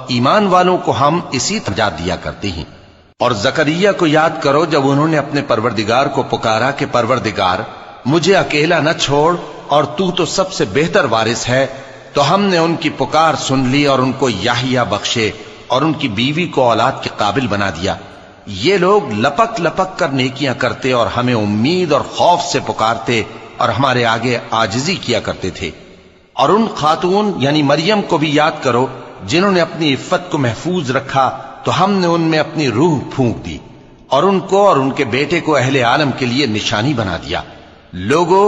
ایمان والوں کو ہم اسی طرح دیا کرتے ہیں۔ اور زکریا کو یاد کرو جب انہوں نے اپنے پروردگار کو پکارا کہ پروردگار مجھے اکیلا نہ چھوڑ اور تو سب سے بہتر وارث ہے، تو ہم نے ان کی پکار سن لی اور ان کو یحییٰ بخشے اور ان کی بیوی کو اولاد کے قابل بنا دیا۔ یہ لوگ لپک لپک کر نیکیاں کرتے اور ہمیں امید اور خوف سے پکارتے اور ہمارے آگے عاجزی کیا کرتے تھے۔ اور ان خاتون یعنی مریم کو بھی یاد کرو جنہوں نے اپنی عفت کو محفوظ رکھا، تو ہم نے ان میں اپنی روح پھونک دی اور ان کو اور ان کے بیٹے کو اہل عالم کے لیے نشانی بنا دیا۔ لوگو،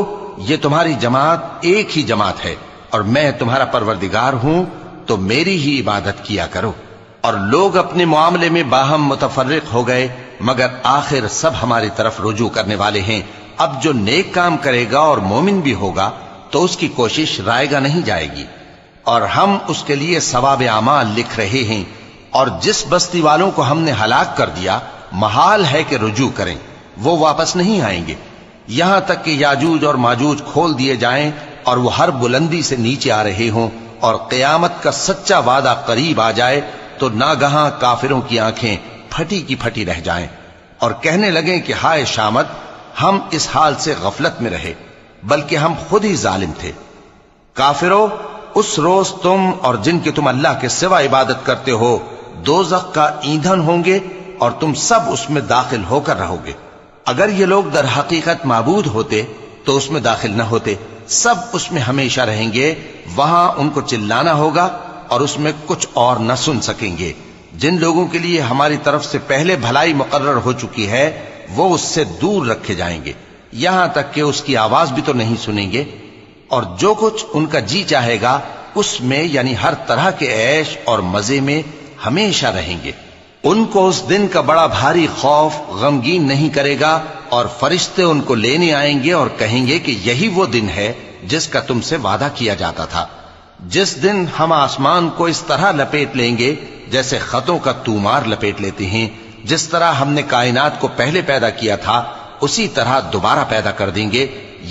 یہ تمہاری جماعت ایک ہی جماعت ہے اور میں تمہارا پروردگار ہوں، تو میری ہی عبادت کیا کرو۔ اور لوگ اپنے معاملے میں باہم متفرق ہو گئے، مگر آخر سب ہماری طرف رجوع کرنے والے ہیں۔ اب جو نیک کام کرے گا اور مومن بھی ہوگا تو اس کی کوشش رائے گا نہیں جائے گی، اور ہم اس کے لیے ثواب اعمال لکھ رہے ہیں۔ اور جس بستی والوں کو ہم نے ہلاک کر دیا، محال ہے کہ رجوع کریں، وہ واپس نہیں آئیں گے، یہاں تک کہ یاجوج اور ماجوج کھول دیے جائیں اور وہ ہر بلندی سے نیچے آ رہے ہوں، اور قیامت کا سچا وعدہ قریب آ جائے تو ناگہاں کافروں کی آنکھیں پھٹی کی پھٹی رہ جائیں اور کہنے لگیں کہ ہائے شامت، ہم اس حال سے غفلت میں رہے، بلکہ ہم خود ہی ظالم تھے۔ کافروں، اس روز تم اور جن کی تم اللہ کے سوا عبادت کرتے ہو دوزخ کا ایندھن ہوں گے اور تم سب اس میں داخل ہو کر رہو گے۔ اگر یہ لوگ در حقیقت معبود ہوتے تو اس میں داخل نہ ہوتے، سب اس میں ہمیشہ رہیں گے، وہاں ان کو چلانا ہوگا اور اس میں کچھ اور نہ سن سکیں گے۔ جن لوگوں کے لیے ہماری طرف سے پہلے بھلائی مقرر ہو چکی ہے وہ اس سے دور رکھے جائیں گے، یہاں تک کہ اس کی آواز بھی تو نہیں سنیں گے، اور جو کچھ ان کا جی چاہے گا اس میں یعنی ہر طرح کے عیش اور مزے میں ہمیشہ رہیں گے۔ ان کو اس دن کا بڑا بھاری خوف غمگین نہیں کرے گا، اور فرشتے ان کو لینے آئیں گے اور کہیں گے کہ یہی وہ دن ہے جس کا تم سے وعدہ کیا جاتا تھا، جس دن ہم آسمان کو اس طرح لپیٹ لیں گے جیسے خطوں کا تومار لپیٹ لیتے ہیں، جس طرح ہم نے کائنات کو پہلے پیدا کیا تھا اسی طرح دوبارہ پیدا کر دیں گے۔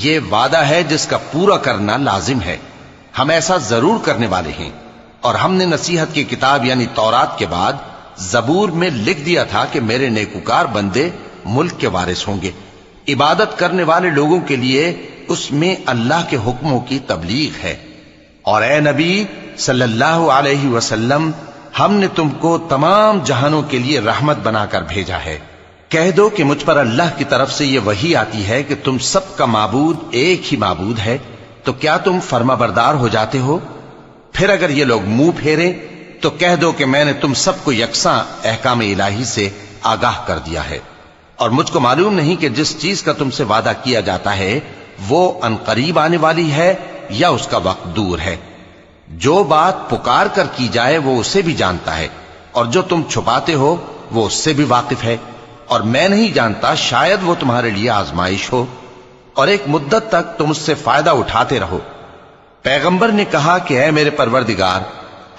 یہ وعدہ ہے جس کا پورا کرنا لازم ہے، ہم ایسا ضرور کرنے والے ہیں۔ اور ہم نے نصیحت کی کتاب یعنی تورات کے بعد زبور میں لکھ دیا تھا کہ میرے نیکوکار بندے ملک کے وارث ہوں گے۔ عبادت کرنے والے لوگوں کے لیے اس میں اللہ کے حکموں کی تبلیغ ہے۔ اور اے نبی صلی اللہ علیہ وسلم، ہم نے تم کو تمام جہانوں کے لیے رحمت بنا کر بھیجا ہے۔ کہہ دو کہ مجھ پر اللہ کی طرف سے یہ وحی آتی ہے کہ تم سب کا معبود ایک ہی معبود ہے، تو کیا تم فرما بردار ہو جاتے ہو؟ پھر اگر یہ لوگ منہ پھیریں تو کہہ دو کہ میں نے تم سب کو یکساں احکام الہی سے آگاہ کر دیا ہے، اور مجھ کو معلوم نہیں کہ جس چیز کا تم سے وعدہ کیا جاتا ہے وہ عنقریب آنے والی ہے یا اس کا وقت دور ہے۔ جو بات پکار کر کی جائے وہ اسے بھی جانتا ہے، اور جو تم چھپاتے ہو وہ اس سے بھی واقف ہے، اور میں نہیں جانتا، شاید وہ تمہارے لیے آزمائش ہو، اور ایک مدت تک تم اس سے فائدہ اٹھاتے رہو۔ پیغمبر نے کہا کہ اے میرے پروردگار،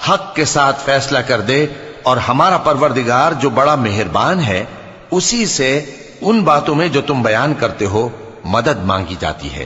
حق کے ساتھ فیصلہ کر دے، اور ہمارا پروردگار جو بڑا مہربان ہے اسی سے ان باتوں میں جو تم بیان کرتے ہو مدد مانگی جاتی ہے۔